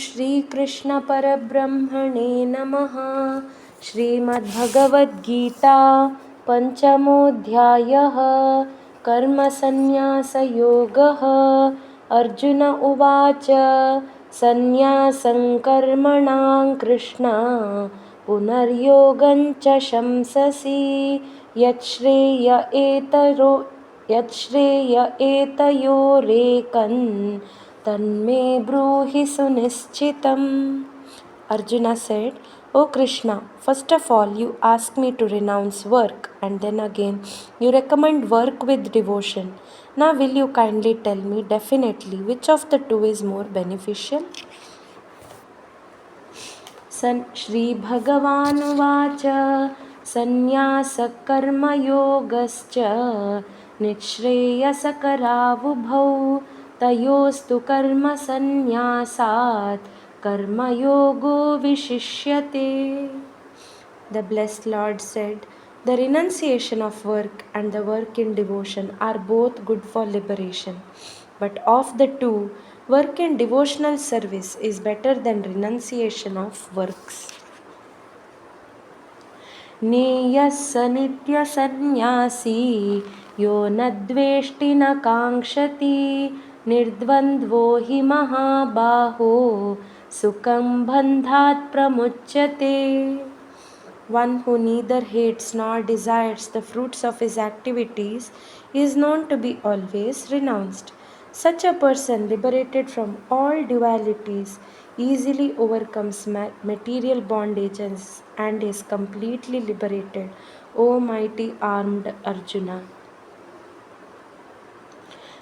श्रीकृष्णपरब्रह्मणे नमः। श्रीमद्भगवद्गीता पञ्चमोऽध्यायः। कर्मसन्न्यासयोगः। अर्जुन उवाच सन्न्यासं कर्मणां कृष्ण पुनर्योगं च शंससि यच्छ्रेय एतयोरेकं तन्मे ब्रूहि सुनिश्चितम्. Arjuna said, O Krishna, first of all you ask me to renounce work, and then again you recommend work with devotion. Now will you kindly tell me definitely which of the two is more beneficial? Shri Bhagavanuvach Sannyasakkarmayogascha Nitshreyasakarāvubhau Tayostu karma sannyasat Karmayogo vishishyate. The blessed Lord said, the renunciation of work and the work in devotion are both good for liberation. But of the two, work in devotional service is better than renunciation of works. Neyas sanitya sannyasi yo nadveshti na kankshati nirdvandvo hi mahabaho sukham bandhat pramuchyate. One who neither hates nor desires the fruits of his activities is known to be always renounced. Such a person, liberated from all dualities, easily overcomes material bondages and is completely liberated, O mighty armed Arjuna.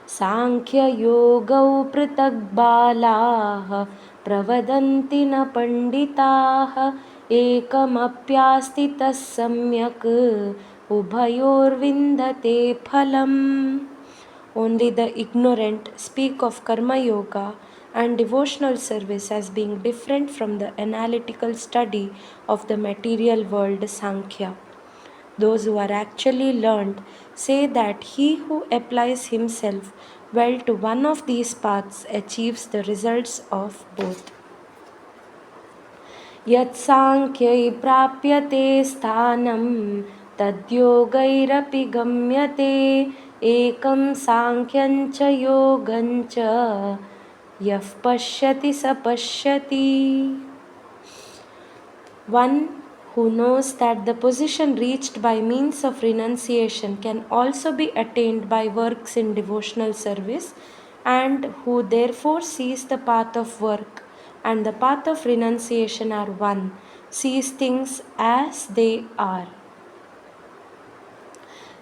सांख्ययोगौ पृथक् बालाः प्रवदन्ति न पण्डिताः एकमप्यास्थितः सम्यक् उभयोर्विन्दते फलम्. Only the ignorant speak of karma yoga and devotional service as being different from the analytical study of the material world Sankhya. Those who are actually learned say that he who applies himself well to one of these paths achieves the results of both. Yat sankhya prapyate sthanam tadyogairapi gamyate ekam sankhyancha yogancha yah pashyati sapashyati. One who knows that the position reached by means of renunciation can also be attained by works in devotional service, and who therefore sees the path of work and the path of renunciation are one, sees things as they are.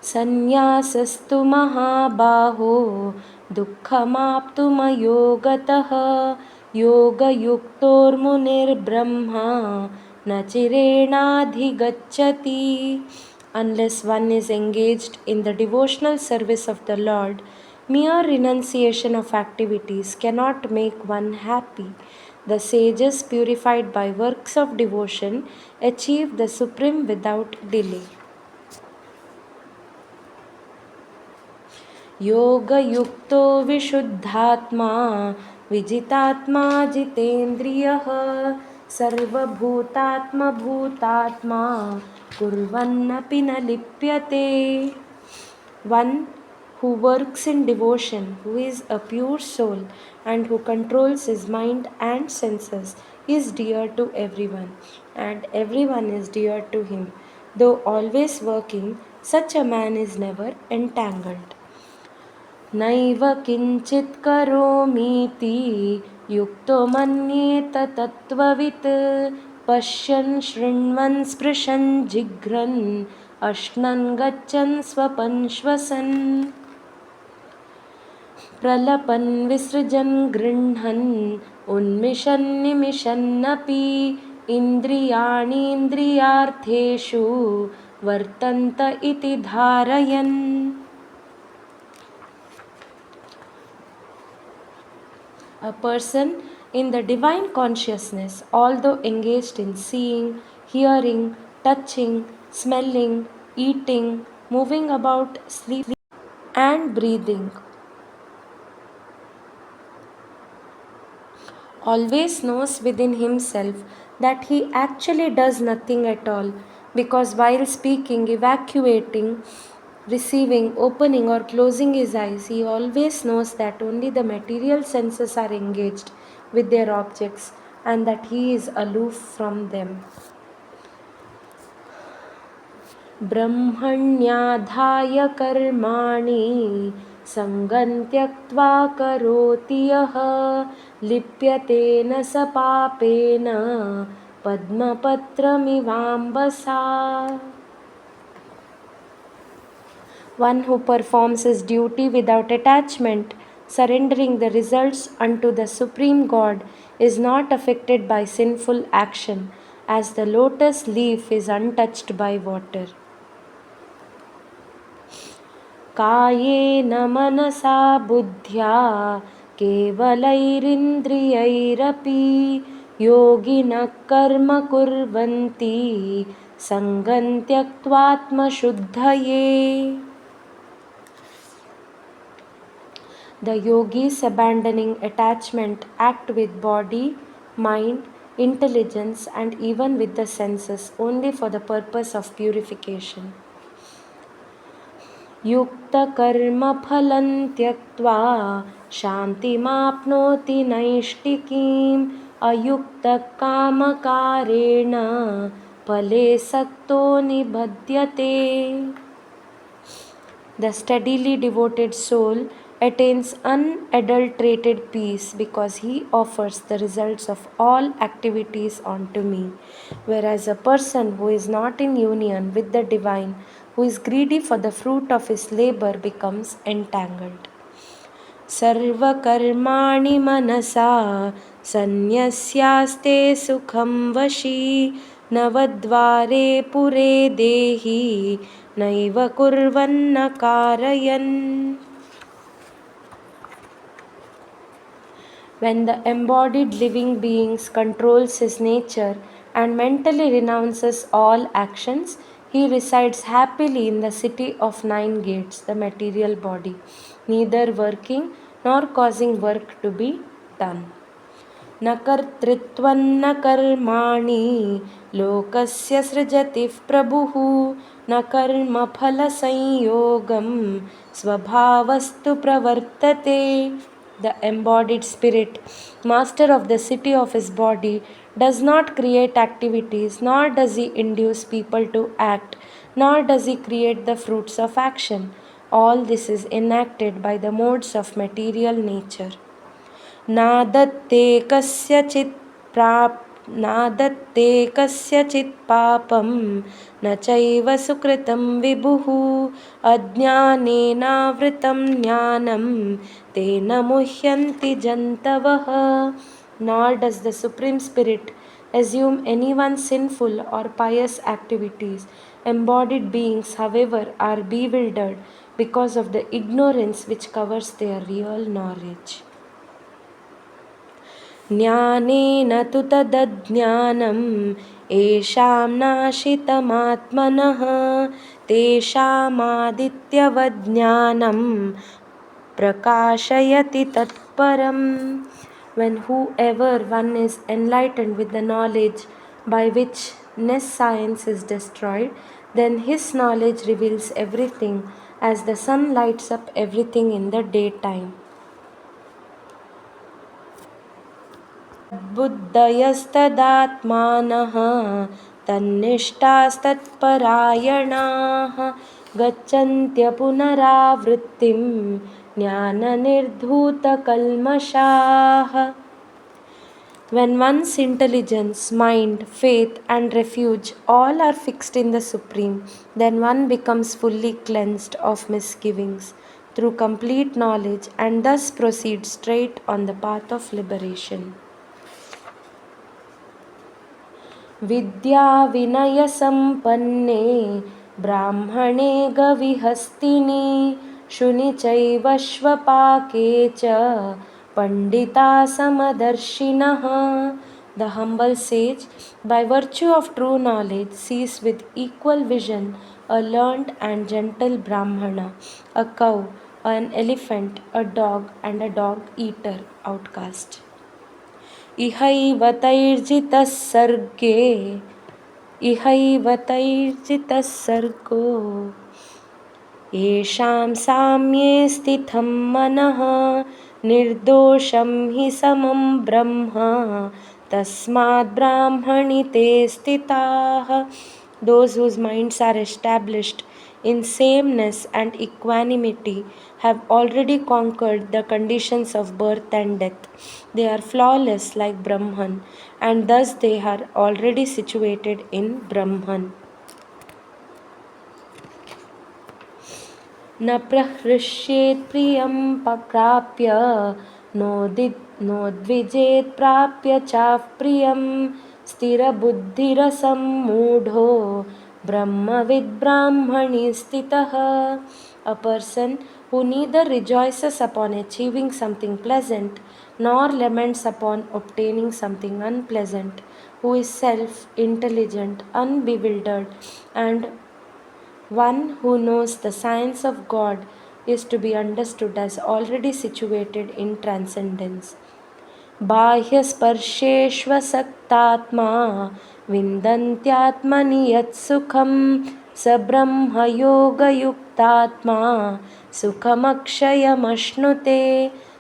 Sannyasastu mahabaho dukkhamaptumayogatah yoga yuktormunir brahma nachirenadhigacchati. Unless one is engaged in the devotional service of the Lord, mere renunciation of activities cannot make one happy. The sages, purified by works of devotion, achieve the supreme without delay. योगयुक्तो विशुद्धात्मा विजितात्मा जितेन्द्रियः सर्वभूतात्मभूतात्मा कुर्वन्नपि न लिप्यते. One who works in devotion, who is a pure soul and who controls his mind and senses, is dear to everyone, and everyone is dear to him. Though always working, such a man is never entangled. नैव किञ्चित् करोमीति युक्तो मन्येत तत्त्ववित् पश्यन् शृण्वन् स्पृशन् जिघ्रन् अश्नन् गच्छन् स्वपन् श्वसन् प्रलपन् विसृजन् गृह्णन् उन्मिषन् निमिषन्नपि इन्द्रियाणीन्द्रियार्थेषु वर्तन्त इति धारयन्. A person in the divine consciousness, although engaged in seeing, hearing, touching, smelling, eating, moving about, sleeping, and breathing, always knows within himself that he actually does nothing at all, because while speaking, evacuating, receiving, opening, or closing his eyes, he always knows that only the material senses are engaged with their objects and that he is aloof from them. ब्रह्मण्याधाय कर्माणि सङ्गं त्यक्त्वा करोति यः लिप्यतेन स पापेन पद्मपत्रमिवाम्बसा. One who performs his duty without attachment, surrendering the results unto the Supreme God, is not affected by sinful action, as the lotus leaf is untouched by water. कायेन मनसा बुद्ध्या केवलैरिन्द्रियैरपि योगिनः कर्म कुर्वन्ति सङ्गं त्यक्त्वात्मशुद्धये. The yogis, abandoning attachment, act with body, mind, intelligence, and even with the senses only for the purpose of purification. युक्तकर्मफलं त्यक्त्वा शान्तिमाप्नोति नैष्टिकीम् अयुक्तकामकारेण फले सक्तो निबध्यते. The steadily devoted soul attains unadulterated peace because he offers the results of all activities unto me, whereas a person who is not in union with the divine, who is greedy for the fruit of his labor, becomes entangled. सर्वकर्माणि मनसा सन्न्यस्यास्ते सुखं वशी नवद्वारे पुरे देहि नैव कुर्वन्न कारयन्. When the embodied living beings controls his nature and mentally renounces all actions, he resides happily in the city of 9 gates, the material body, neither working nor causing work to be done. न कर्तृत्वं न कर्माणि लोकस्य सृजति प्रभुः न कर्मफलसंयोगं स्वभावस्तु प्रवर्तते. The embodied spirit, master of the city of his body, does not create activities, nor does he induce people to act, nor does he create the fruits of action. All this is enacted by the modes of material nature. नादत्ते कस्यचित् पापं न चैव सुकृतं विभुः अज्ञानेनावृतं ज्ञानं तेन मुह्यन्ति जन्तवः. Nor does the Supreme Spirit assume anyone's sinful or pious activities. Embodied beings, however, are bewildered because of the ignorance which covers their real knowledge. ज्ञानेन तु तदज्ञानम् येषां नाशितमात्मनः तेषामादित्यवज्ञानं प्रकाशयति तत्परम्. When whoever one is enlightened with the knowledge by which science is destroyed, then his knowledge reveals everything as the sun lights up everything in the daytime. बुद्धयस्तदात्मानः तन्निष्ठास्तत्परायणाः गच्छन्त्य पुनरावृत्तिं ज्ञाननिर्धूतकल्मषाः. When one's intelligence, mind, faith, and refuge all are fixed in the Supreme, then one becomes fully cleansed of misgivings through complete knowledge and thus proceeds straight on the path of liberation. विद्या विनय संपन्ने ब्राह्मणे गविहस्तिनि शुनि चैव श्वपाके च पंडिता समदर्शिनः. The humble sage, by virtue of true knowledge, sees with equal vision a learned and gentle brahmana, a cow, an elephant, a dog, and a dog-eater outcast. इहैव तैर्जितः सर्गे इहैव तैर्जितः सर्गो येषां साम्ये स्थितं मनः निर्दोषं हि समं ब्रह्म तस्माद् ब्राह्मणि ते स्थिताः. Those whose minds are established in sameness and equanimity have already conquered the conditions of birth and death. They are flawless like Brahman, and thus they are already situated in Brahman. न प्रहृष्येत् प्रियं प्राप्य नोद्विजेत् प्राप्य चाप्रियं स्थिरबुद्धिरसं मूढो ब्रह्मविद् ब्राह्मणि स्थितः. A person who neither rejoices upon achieving something pleasant nor laments upon obtaining something unpleasant, who is self-intelligent, unbewildered, and one who knows the science of God, is to be understood as already situated in transcendence. बाह्यस्पर्शेष्वसक्तात्मा विन्दन्त्यात्मनि यत्सुखं स ब्रह्मयोगयुक्तात्मा सुखमक्षयमश्नुते.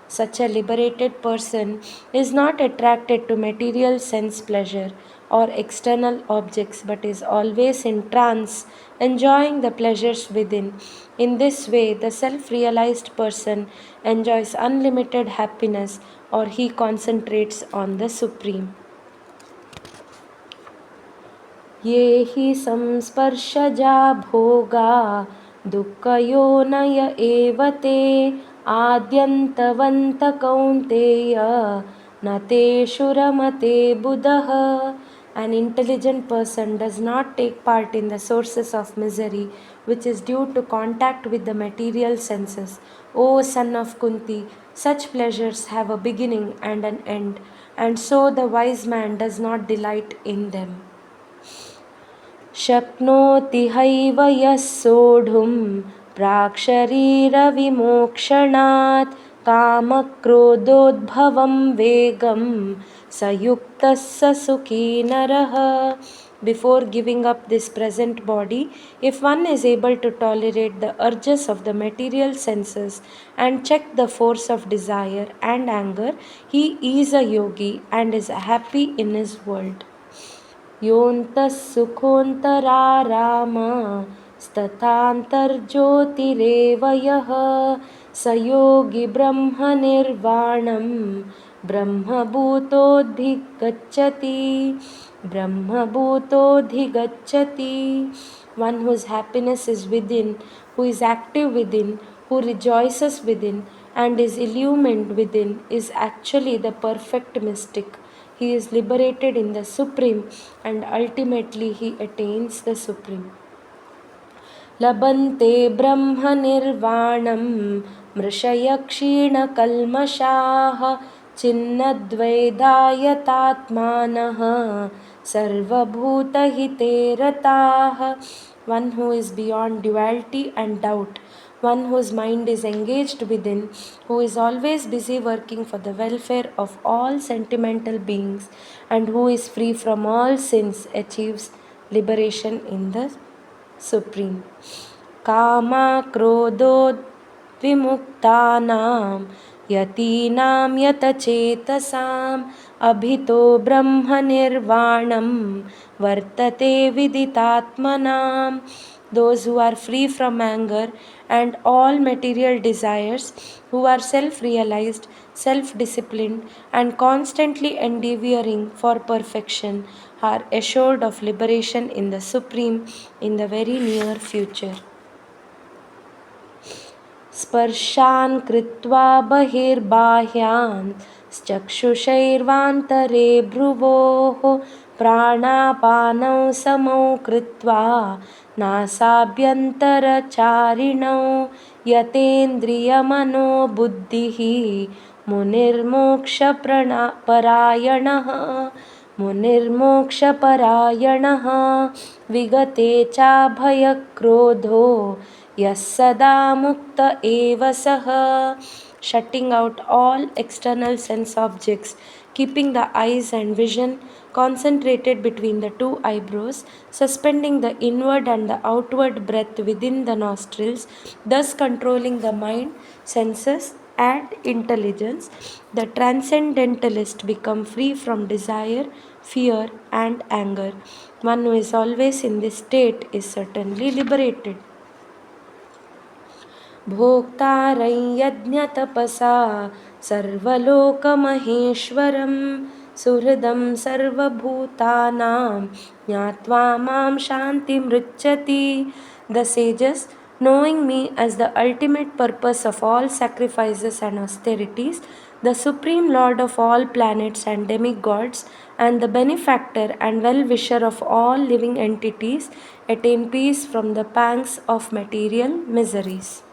Such a liberated person is not attracted to material sense pleasure or external objects, but is always in trance, enjoying the pleasures within. In this way, the self-realized person enjoys unlimited happiness, or he concentrates on the Supreme. ये हि संस्पर्शजा भोगा दुःखयोनय एव ते आद्यन्तवन्त कौन्तेय न तेषु रमते बुधः. An intelligent person does not take part in the sources of misery, which is due to contact with the material senses. O son of Kunti, such pleasures have a beginning and an end, and so the wise man does not delight in them. शक्नोति हैव यः सोढुं प्राक्शरीरविमोक्षणात् कामक्रोधोद्भवं वेगं स युक्तः स सुखी नरः. Before giving up this present body, if one is able to tolerate the urges of the material senses and check the force of desire and anger, he is a yogi and is happy in his world. योऽन्तः सुखोऽन्तराराम स्तथान्तर्ज्योतिरेव यः स योगी ब्रह्मनिर्वाणं ब्रह्मभूतोऽधिगच्छति. One whose happiness is within, who is active within, who rejoices within, and is illumined within, is actually the perfect mystic. He is liberated in the Supreme, and ultimately he attains the Supreme. लभन्ते ब्रह्मनिर्वाणं मृषयः क्षीणकल्मषाः छिन्नद्वैधायतात्मानः सर्वभूतहिते रताः. One who is beyond duality and doubt, one whose mind is engaged within, who is always busy working for the welfare of all sentimental beings, and who is free from all sins, achieves liberation in the Supreme. Kama krododvimuktanaam yatinam yatachetasam abhito brahmanirvanam vartate viditatmanam. Those who are free from anger and all material desires, who are self-realized, self-disciplined, and constantly endeavoring for perfection, are assured of liberation in the Supreme in the very near future. स्पर्शान् कृत्वा बहिर्बाह्यान् चक्षुषैर्वान्तरे भ्रुवोः प्राणापानौ समौ कृत्वा नासाभ्यन्तरचारिणौ यतेन्द्रियमनो बुद्धिः मुनिर्मोक्षपरायणः विगते चाभयक्रोधो यः सदा मुक्त एव सः. Shutting out all external sense objects, keeping the eyes and vision concentrated between the two eyebrows, suspending the inward and the outward breath within the nostrils, thus controlling the mind, senses, and intelligence. The transcendentalist become free from desire, fear, and anger. One who is always in this state is certainly liberated. भोक्तारं यज्ञतपसा सर्वलोकमहेश्वरं सुहृदं सर्वभूतानां ज्ञात्वा मां शान्तिमृच्छति. The sages, knowing me as the ultimate purpose of all sacrifices and austerities, the supreme lord of all planets and demigods, and the benefactor and well-wisher of all living entities, attain peace from the pangs of material miseries.